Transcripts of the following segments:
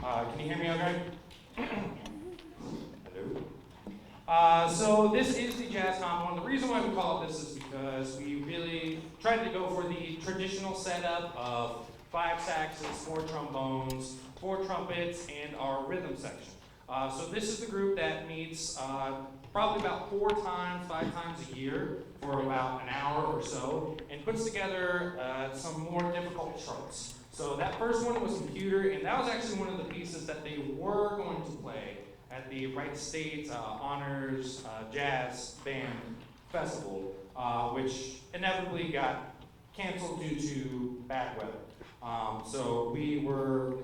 Can you hear me okay? Hello? So this is the Jazz Combo, and the reason why we call it this is because we really tried to go for the traditional setup of 5 saxes, 4 trombones, 4 trumpets, and our rhythm section. So this is the group that meets probably about 5 times a year for about an hour or so, and puts together some more difficult charts. So that first one was computer, and that was actually one of the pieces that they were going to play at the Wright State Honors Jazz Band Festival, which inevitably got canceled due to bad weather. So we were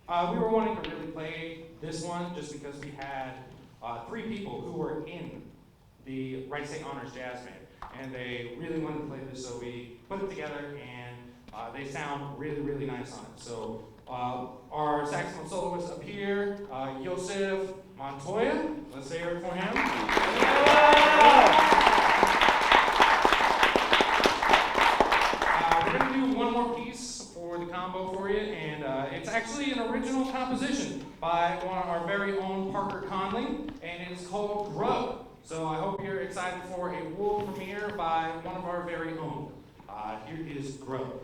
wanting to really play this one just because we had 3 people who were in the Wright State Honors Jazz Band, and they really wanted to play this, so we put it together, and they sound really, really nice on it. So our saxophone soloist up here, Joseph Montoya. Let's hear it for him. We're going to do one more piece for the combo for you, and it's actually an original composition by one of our very own Parker Conley, and it's called Grub. So I hope you're excited for a world premiere by one of our very own. Here is Grub.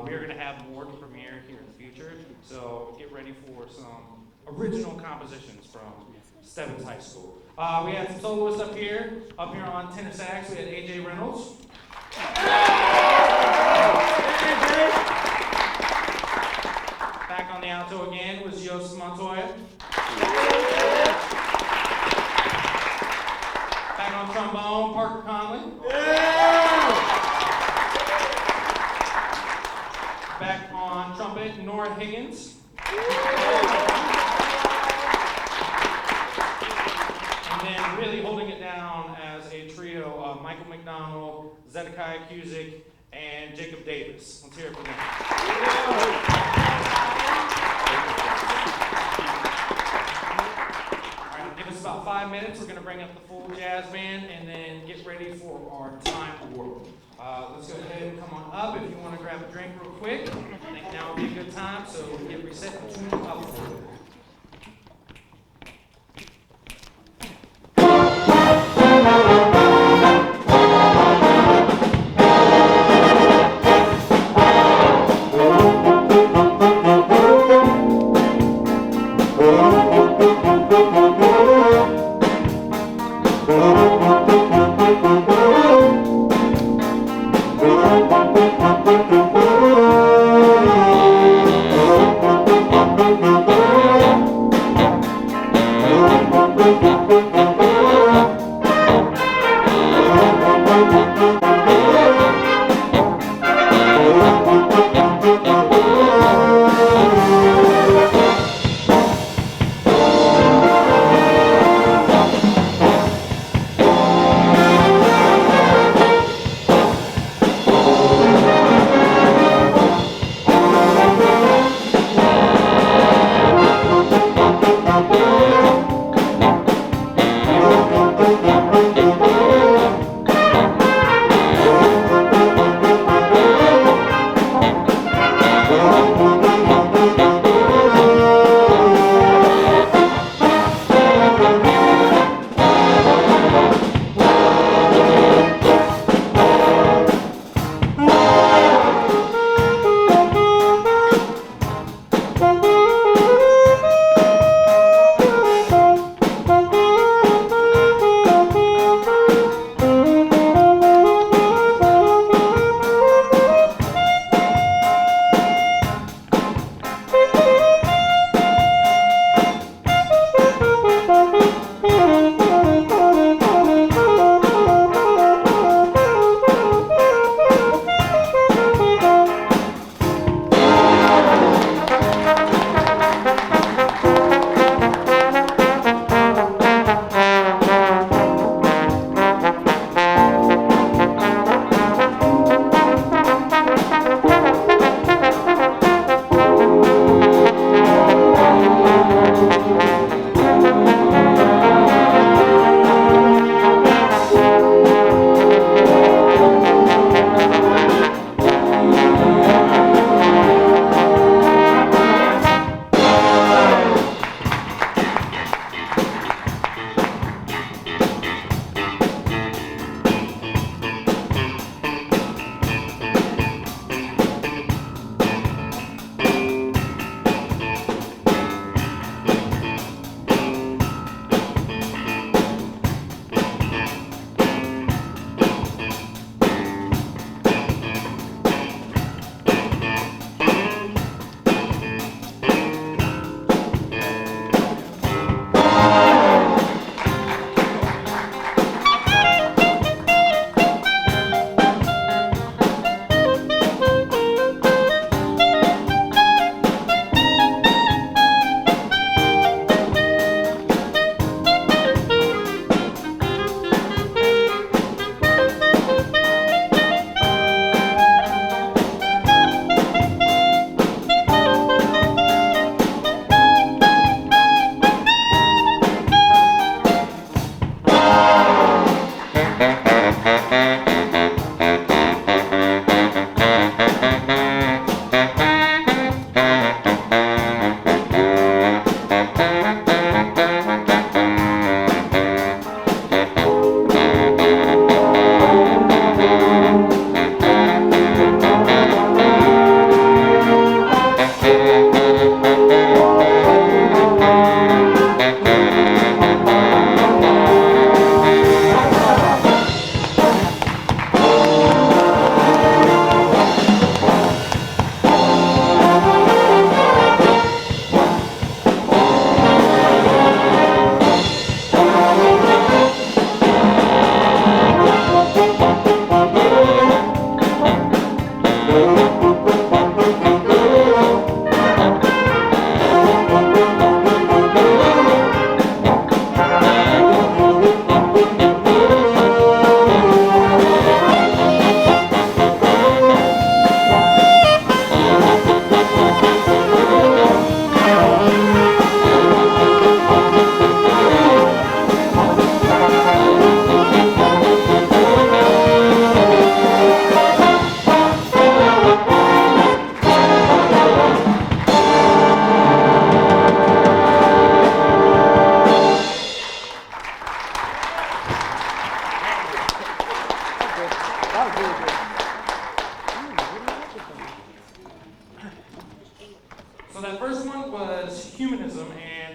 We are going to have more to premiere here in the future, so get ready for some original compositions from Stebbins High School. We have some soloists up here on tenor sax. We had AJ Reynolds. Back on the the alto again was Joseph Montoya. Back on trombone, Parker Conley. Back on trumpet, Nora Higgins. And then really holding it down as a trio, Michael McDonald, Zedekiah Cusick, and Jacob Davis. Let's hear it for them. All right, give us about 5 minutes. We're going to bring up the full jazz band and then get ready for our time warp. Let's go ahead and come on up if you want to grab a drink real quick. I think now would be a good time, so get reset and tune up for it.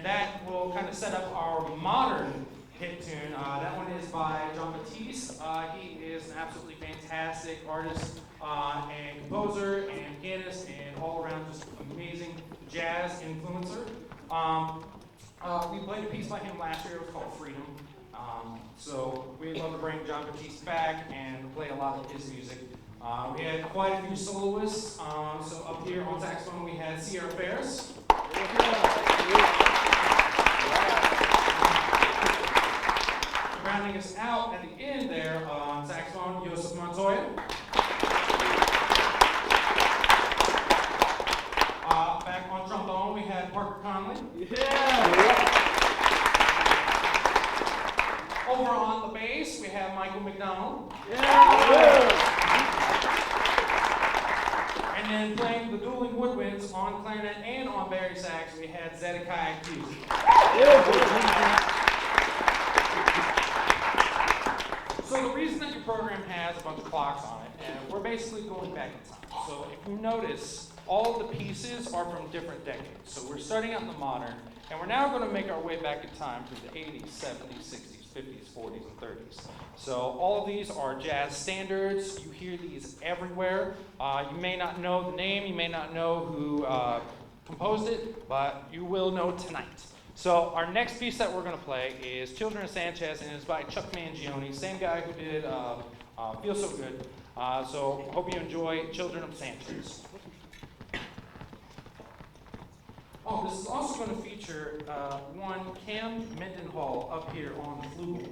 and that will kind of set up our modern hit tune. That one is by John Batiste. He is an absolutely fantastic artist and composer and pianist and all around just amazing jazz influencer. We played a piece by him last year. It was called Freedom. So we'd love to bring John Batiste back and play a lot of his music. We had quite a few soloists. So up here on saxophone we had Sierra Ferris. Rounding us out at the end there on saxophone, Joseph Montoya. Back on trombone we had Parker Conley. Over on the bass we have Michael McDonald. And then playing the dueling woodwinds on clarinet and on bari sax, we had Zedekiah Hughes. So the reason that your program has a bunch of clocks on it, and we're basically going back in time. So if you notice, all of the pieces are from different decades. So we're starting out in the modern, and we're now going to make our way back in time to the 80s, 70s, 60s, 50s, 40s, and 30s. So all of these are jazz standards. You hear these everywhere. You may not know the name, you may not know who composed it, but you will know tonight. So our next piece that we're going to play is Children of Sanchez, and it's by Chuck Mangione, same guy who did Feel So Good. So hope you enjoy Children of Sanchez. Oh, this is also going to feature one Cam Mendenhall up here on the flugelhorn.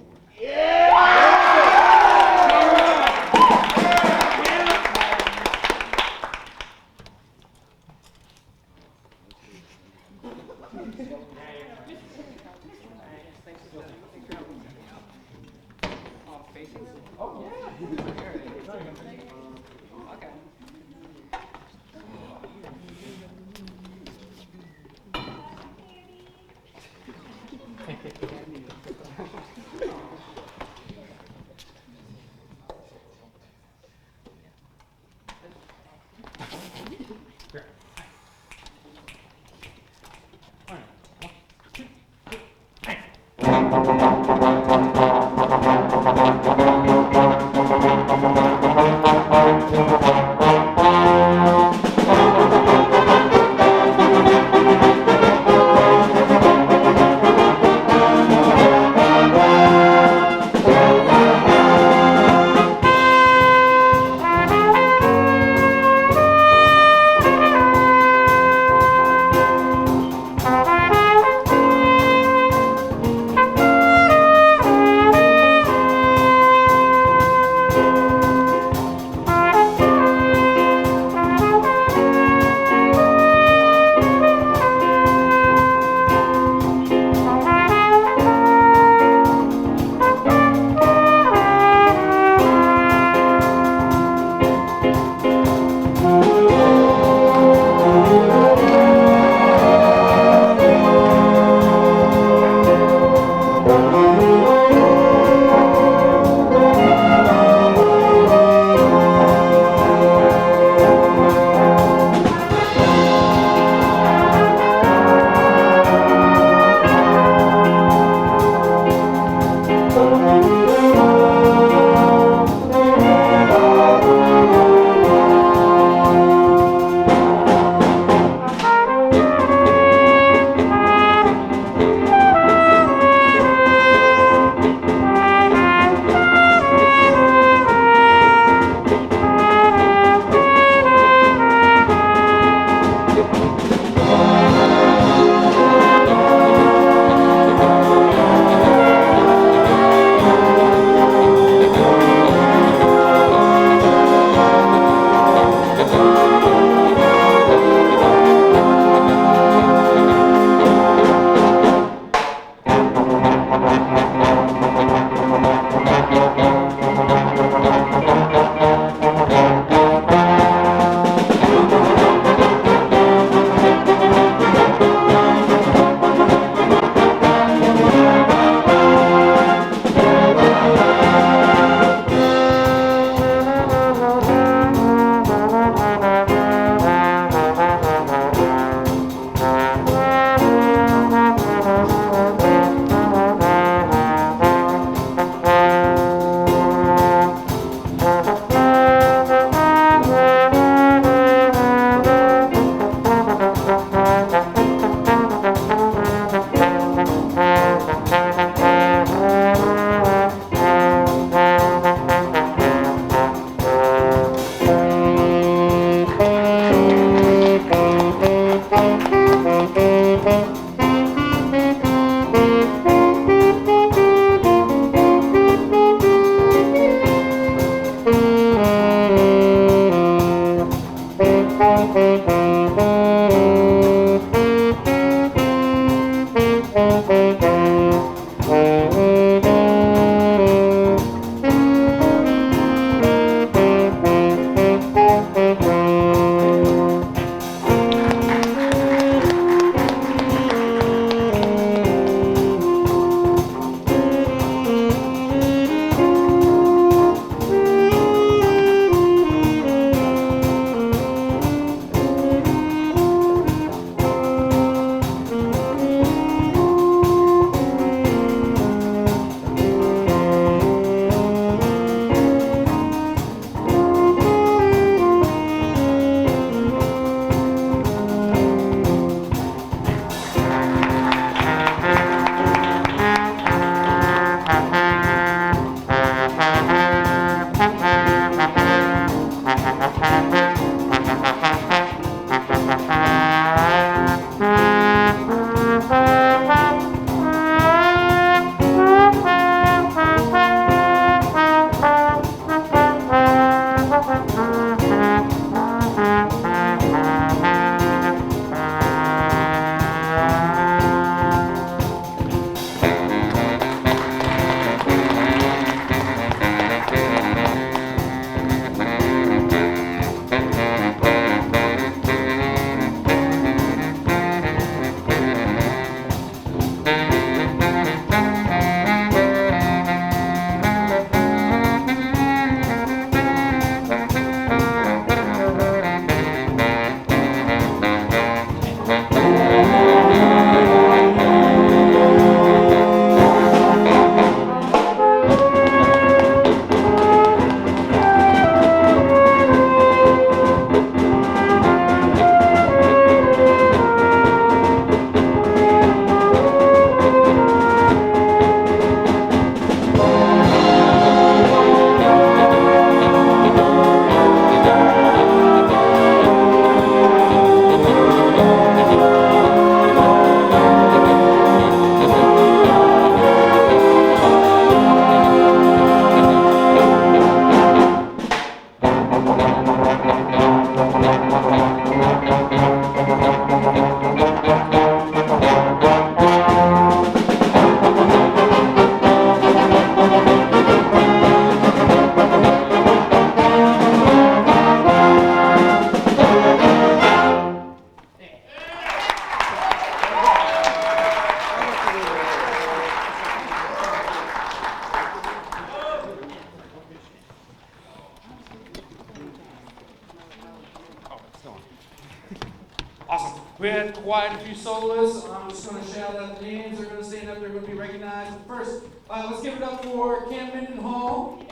We had quite a few soloists. I'm just going to shout out the names. They're going to stand up. They're going to be recognized. But first, let's give it up for Cam Mendenhall.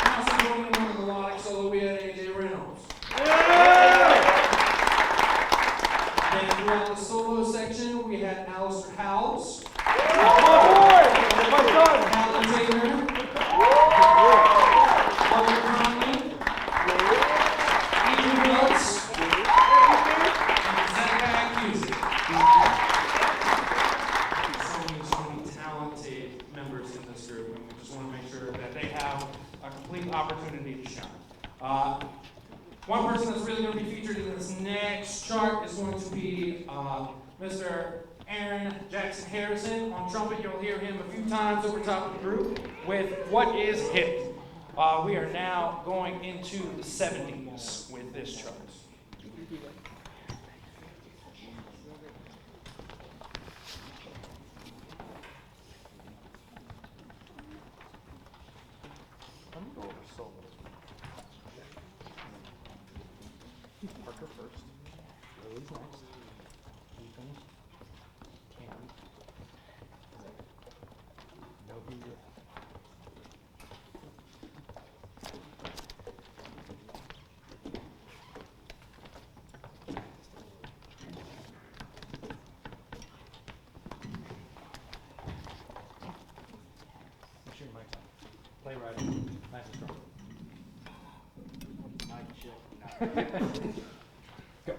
Also joining in on the melodic solo, we had AJ Reynolds. Then throughout the solo section, we had Alistair Howells. Alan Taylor. Arthur Conley. Ethan Wells. And Zach Music. So many talented members in this group, and we just want to make sure that they have a complete opportunity to shine. One person that's really going to be featured in this next chart is going to be Mr. Aaron Jackson Harrison. On trumpet, you'll hear him a few times over top of the group with What Is Hip. We are now going into the 70s with this chart. Let me go over solos. Parker first. Lily's next. Ethan. Cam. Know who you're. Make sure your mic's on. Play right on. Nice and strong. Mic check. Go.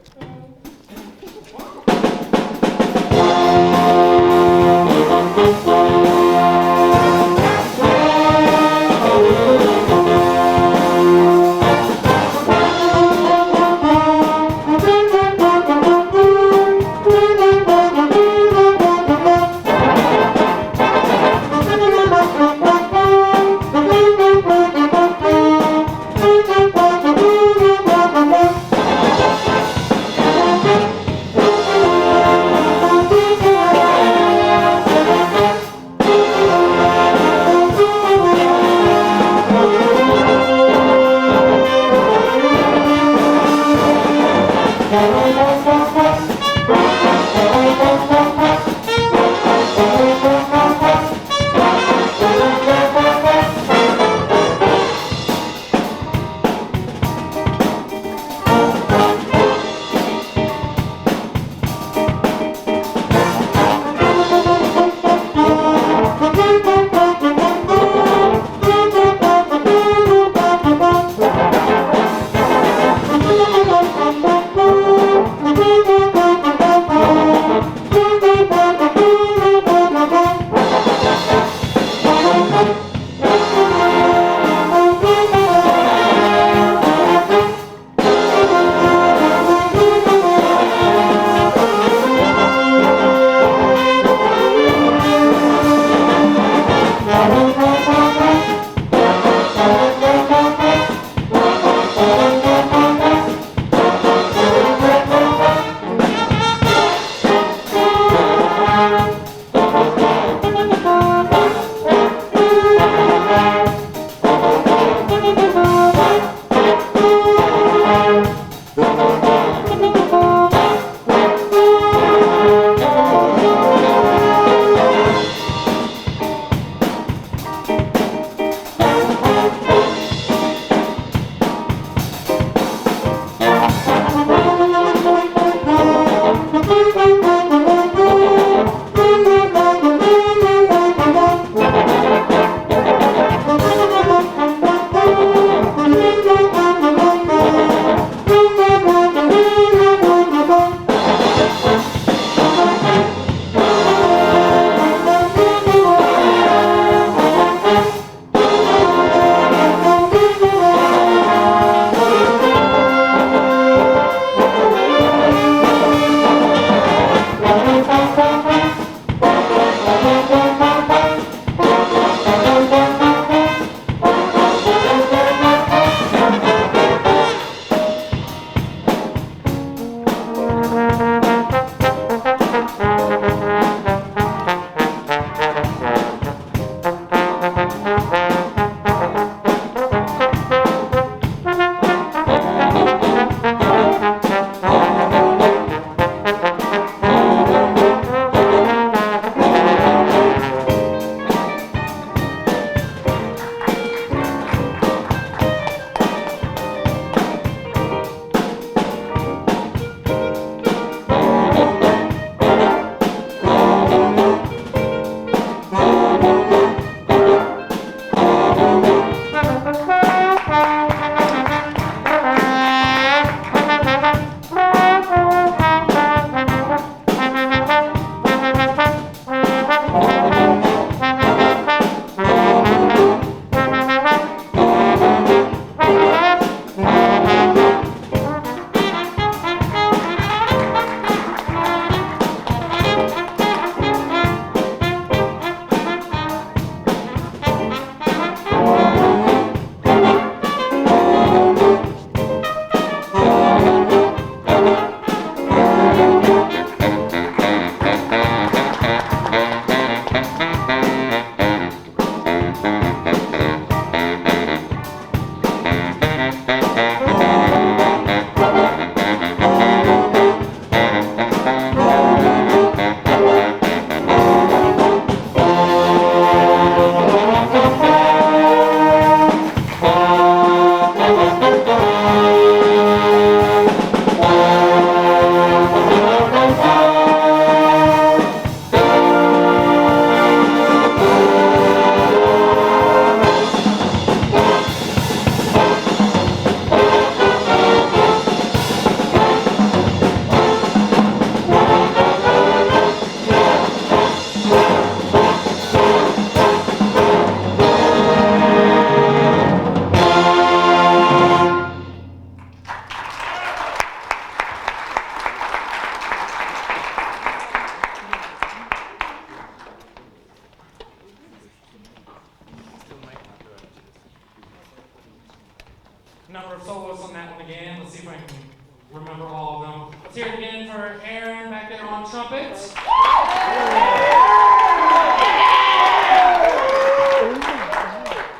Let's hear it again for Aaron back there on trumpets.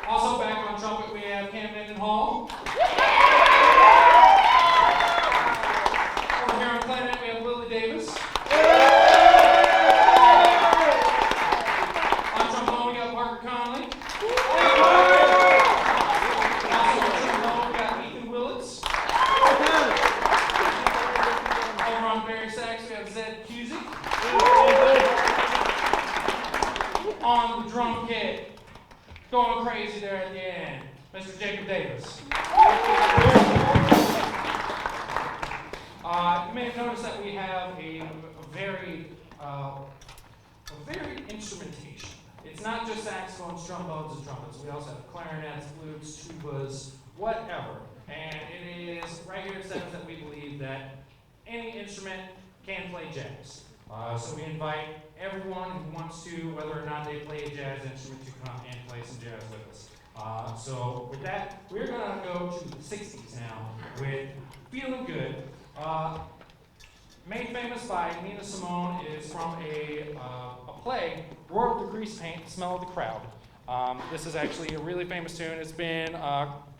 Also back on trumpet, we have Camden and Hall. Over here on clarinet, we have Lily Davis. On trombone, we got Parker Conley. Also on trombone, we got Ethan Willits. Over on Barry sax, we have Zed Cusick. On the drum kit, going crazy there at the end, Mr. Jacob Davis. You may have noticed that we have a very instrumentation. It's not just saxophones, trombones, and trumpets. We also have clarinets, flutes, tubas, whatever. And it is right here at Stebbins that we believe that any instrument can play jazz. So we invite everyone who wants to, whether or not they play a jazz instrument, to come and play some jazz with us. So with that, we're going to go to the 60s now with Feeling Good. Made famous by Nina Simone, is from a play, Roar of the Grease Paint, Smell of the Crowd. This is actually a really famous tune. It's been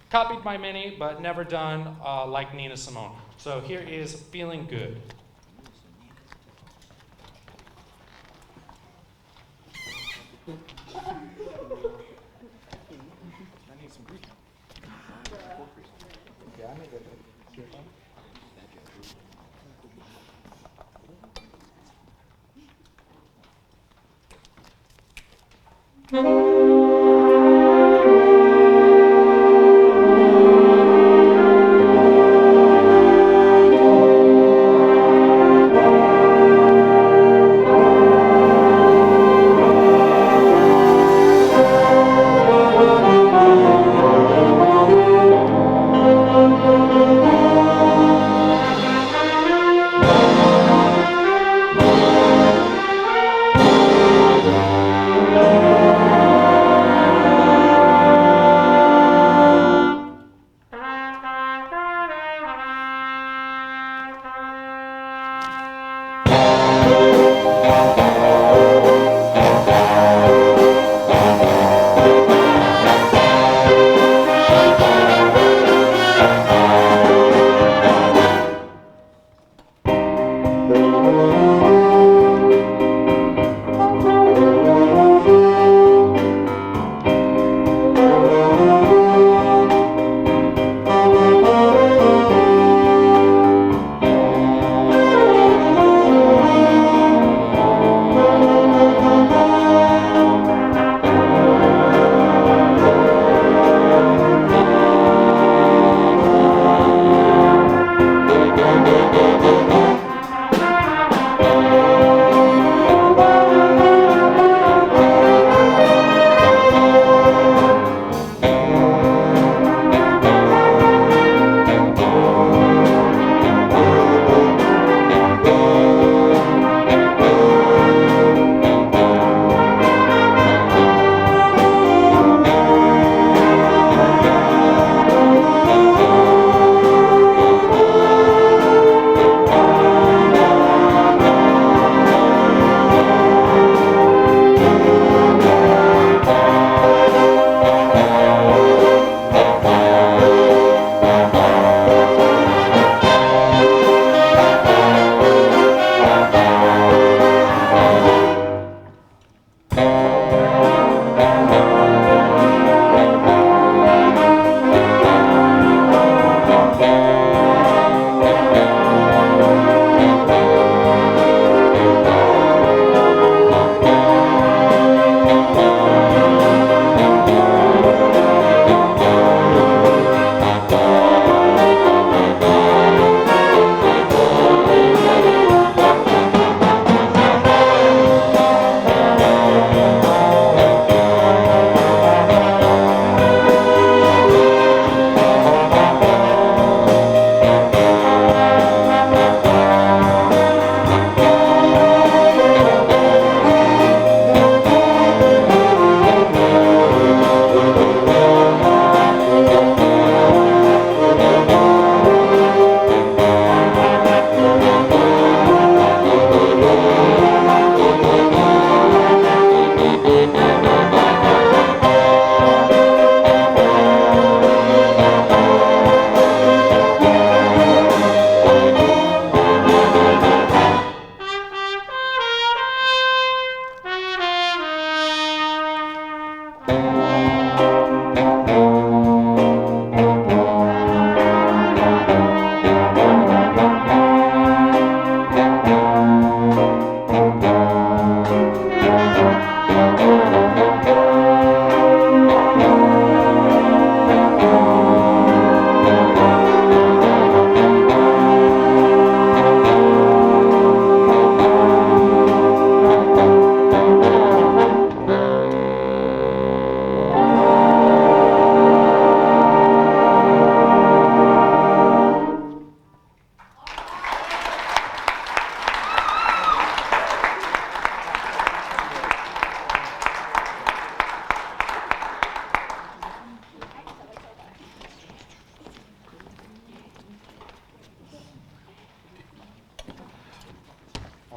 copied by many, but never done like Nina Simone. So here is Feeling Good. I need some grease. Okay, I made that.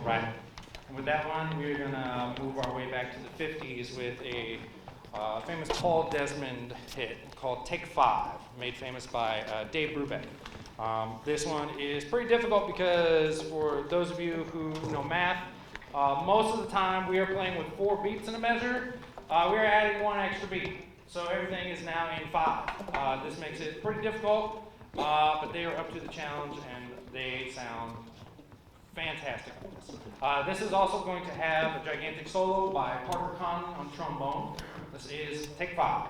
Right. And with that one, we're gonna move our way back to the 50s with a famous Paul Desmond hit called Take 5, made famous by Dave Brubeck. This one is pretty difficult because for those of you who know math, most of the time we are playing with 4 beats in a measure. We are adding 1 extra beat. So everything is now in 5. This makes it pretty difficult, but they are up to the challenge and they sound fantastic. This is also going to have a gigantic solo by Parker Conlon on trombone. This is Take 5.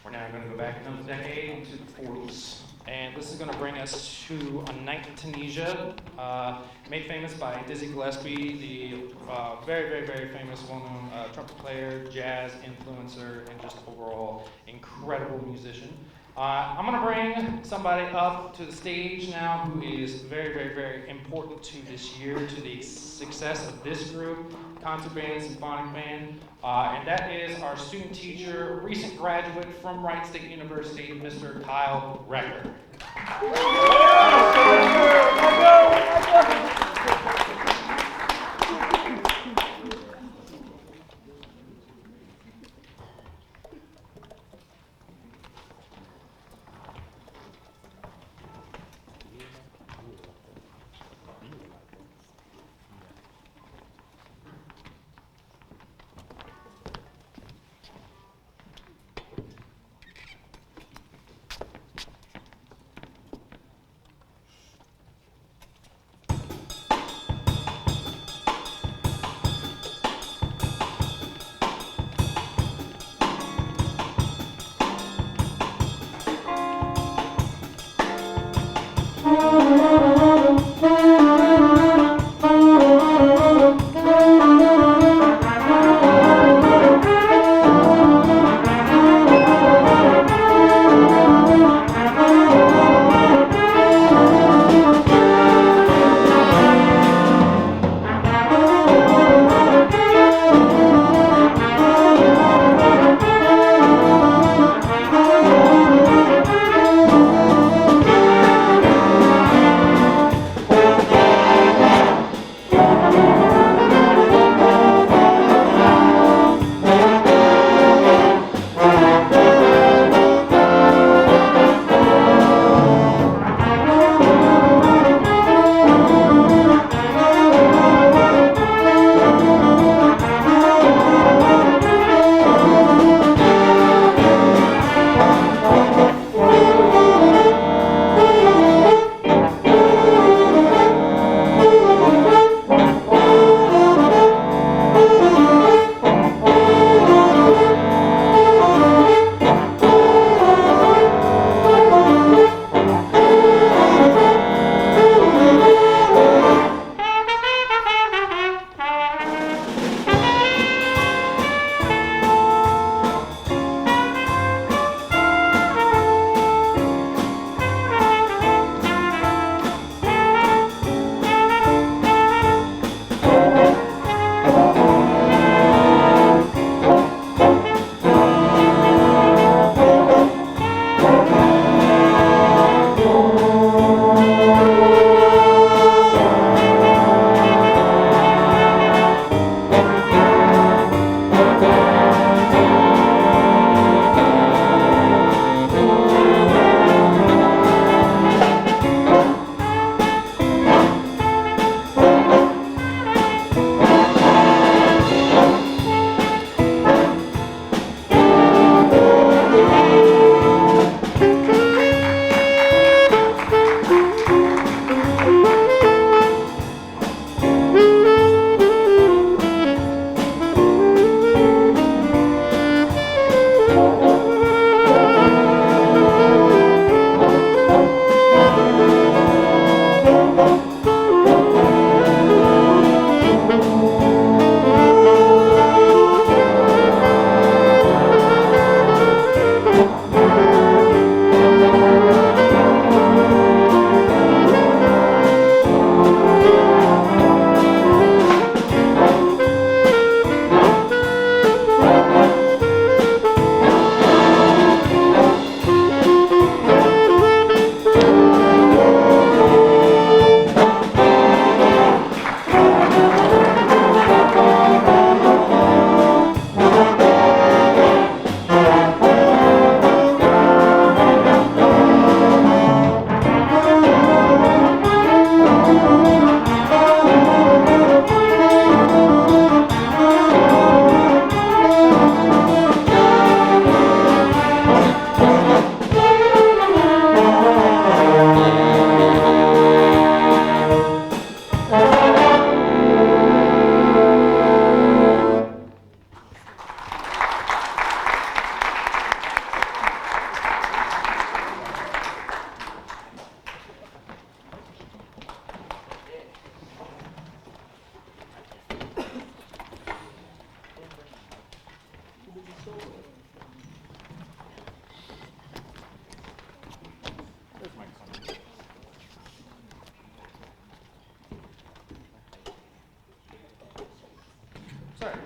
We're now going to go back another decade into the 40s. And this is going to bring us to A Night in Tunisia, made famous by Dizzy Gillespie, the very, very, very famous, well-known trumpet player, jazz influencer, and just overall incredible musician. I'm going to bring somebody up to the stage now who is very, very, very important to this year, to the success of this group, concert band, symphonic band, and that is our student teacher, recent graduate from Wright State University, Mr. Kyle Recker.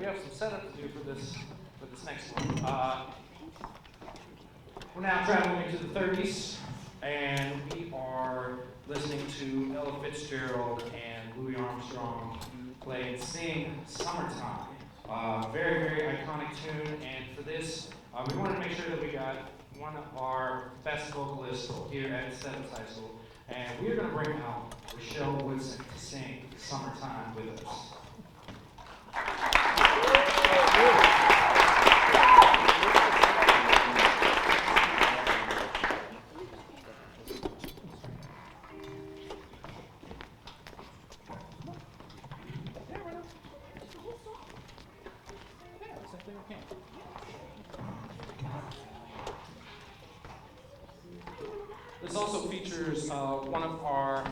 we have some setup to do for this next one. We're now traveling into the 30s, and we are listening to Ella Fitzgerald and Louis Armstrong play and sing "Summertime." Very, very iconic tune, and for this, we wanted to make sure that we got one of our best vocalists here at Stebbins High School, and we're going to bring out Rochelle Woodson to sing "Summertime" with us. This also features one of our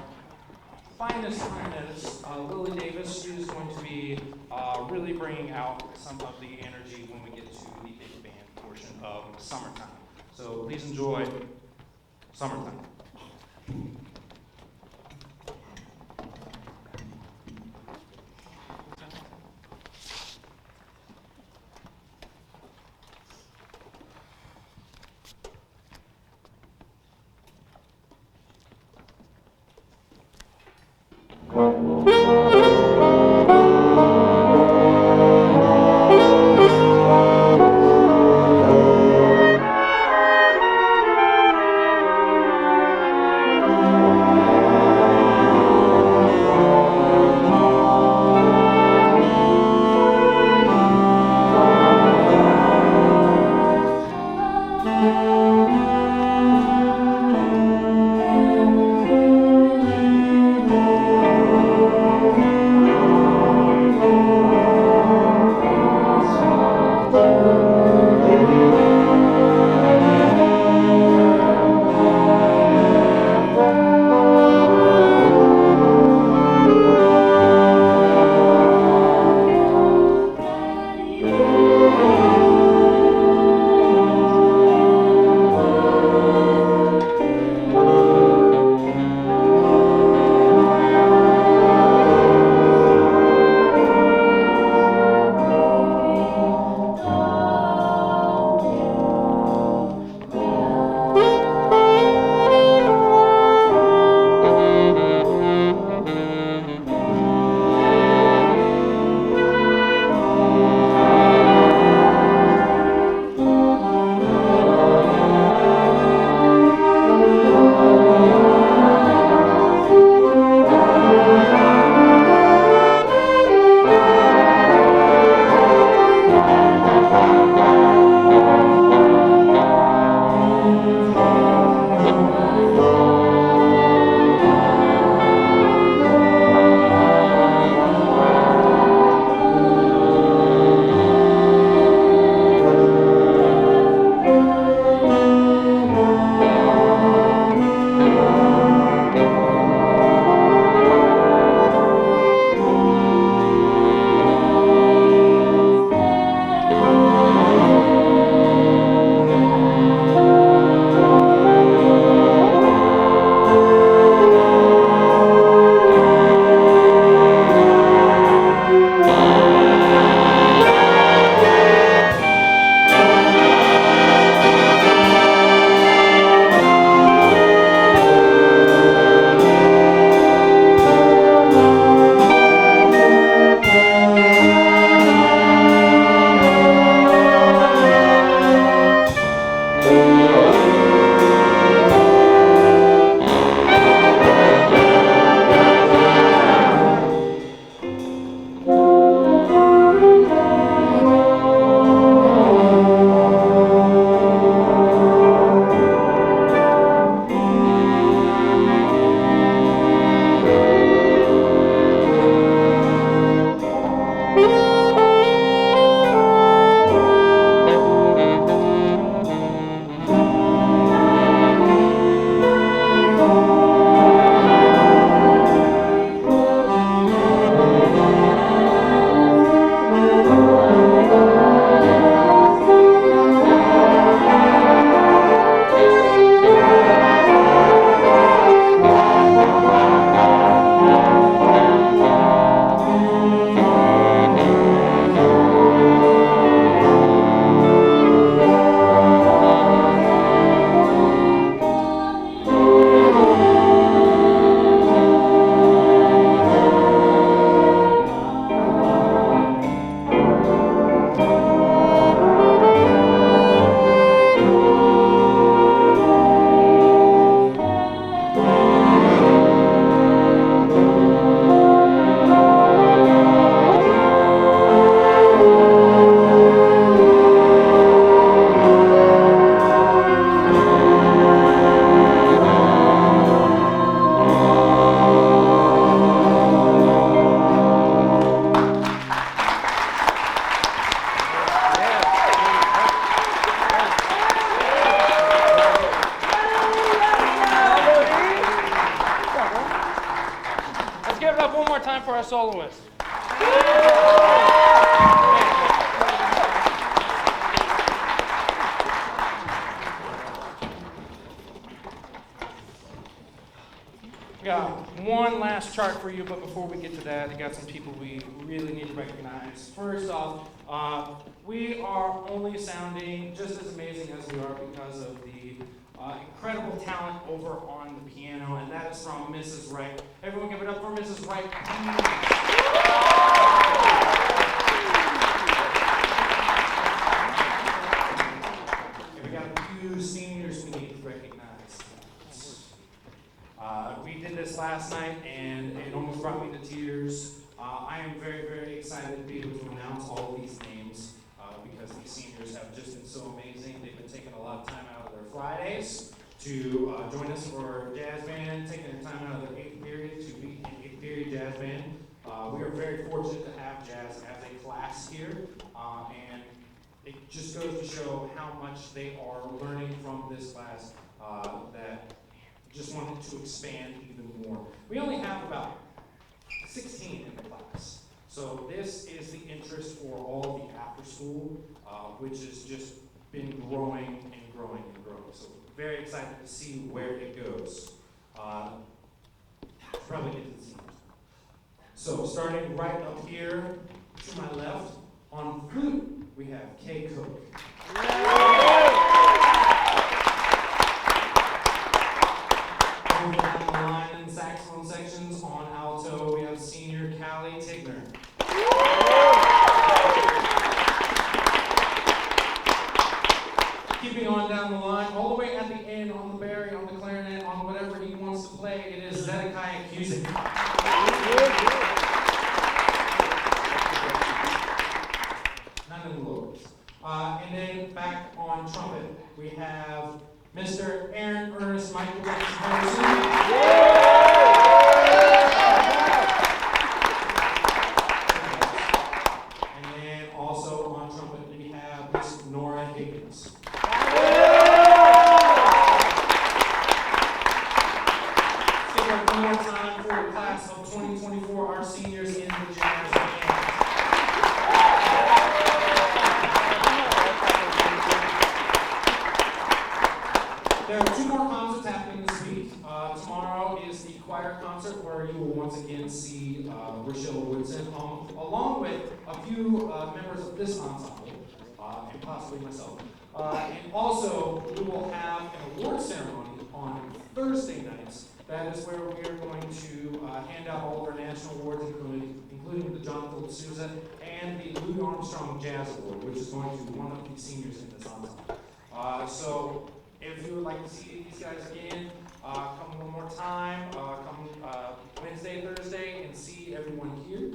finest clarinetists, Lily Davis. She is going to be really bringing out some of the energy when we get to the big band portion of "Summertime." So please enjoy "Summertime." soloist. We got one last chart for you, but before we get to that, I got some people we really need to recognize. First off, we are only sounding just as amazing as we are because of the incredible talent over on the piano, and that is from Mrs. Wright. Everyone give it up for Mrs. Wright. Okay, we got a few seniors we need to recognize. We did this last night, and it almost brought me to tears. I am very, very excited to be able to announce all of these names because these seniors have just been so amazing. They've been taking a lot of time out of their Fridays to join us for jazz band, taking their time out of their 8th period to be in 8th period jazz band. We are very fortunate to have jazz as a class here, and it just goes to show how much they are learning from this class that just wanted to expand even more. We only have about 16 in the class. So this is the interest for all of the after school, which has just been growing and growing and growing. So very excited to see where it goes. Probably get to the seniors. So starting right up here to my left, on flute, we have Kay Cook. Moving down the line in saxophone sections, on alto, we have senior Callie Tigner. Keeping on down the line, all the way at the end, on the bari, on the clarinet, on whatever he wants to play, it is Zedekiah Cusick. None of the lowers. And then back on trumpet, we have Mr. Aaron Ernest Michael Harrison. And then also on trumpet, we have Miss Nora Higgins. Give it one more time for the class of 2024, our seniors in the jazz band. There are 2 more concerts happening this week. Tomorrow is the choir concert where you will once again see Rochelle Woodson, along with a few members of this ensemble, and possibly myself. And also, we will have an award ceremony on Thursday nights. That is where we are going to hand out all of our national awards, including the John Philip Sousa and the Louis Armstrong Jazz Award, which is going to one of the seniors in this ensemble. So, if you would like to see these guys again, come one more time, come Wednesday, Thursday, and see everyone here.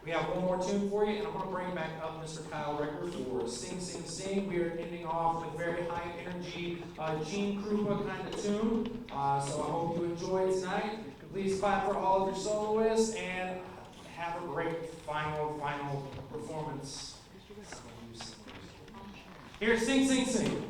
We have one more tune for you, and I'm going to bring back up Mr. Kyle Recker for Sing, Sing, Sing. We are ending off with very high energy, Gene Krupa kind of tune. So I hope you enjoy tonight. Please clap for all of your soloists, and have a great final performance. Here's Sing, Sing, Sing.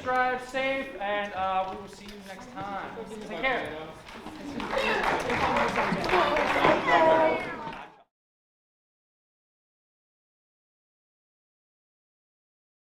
drive safe, and we will see you next time. Take care.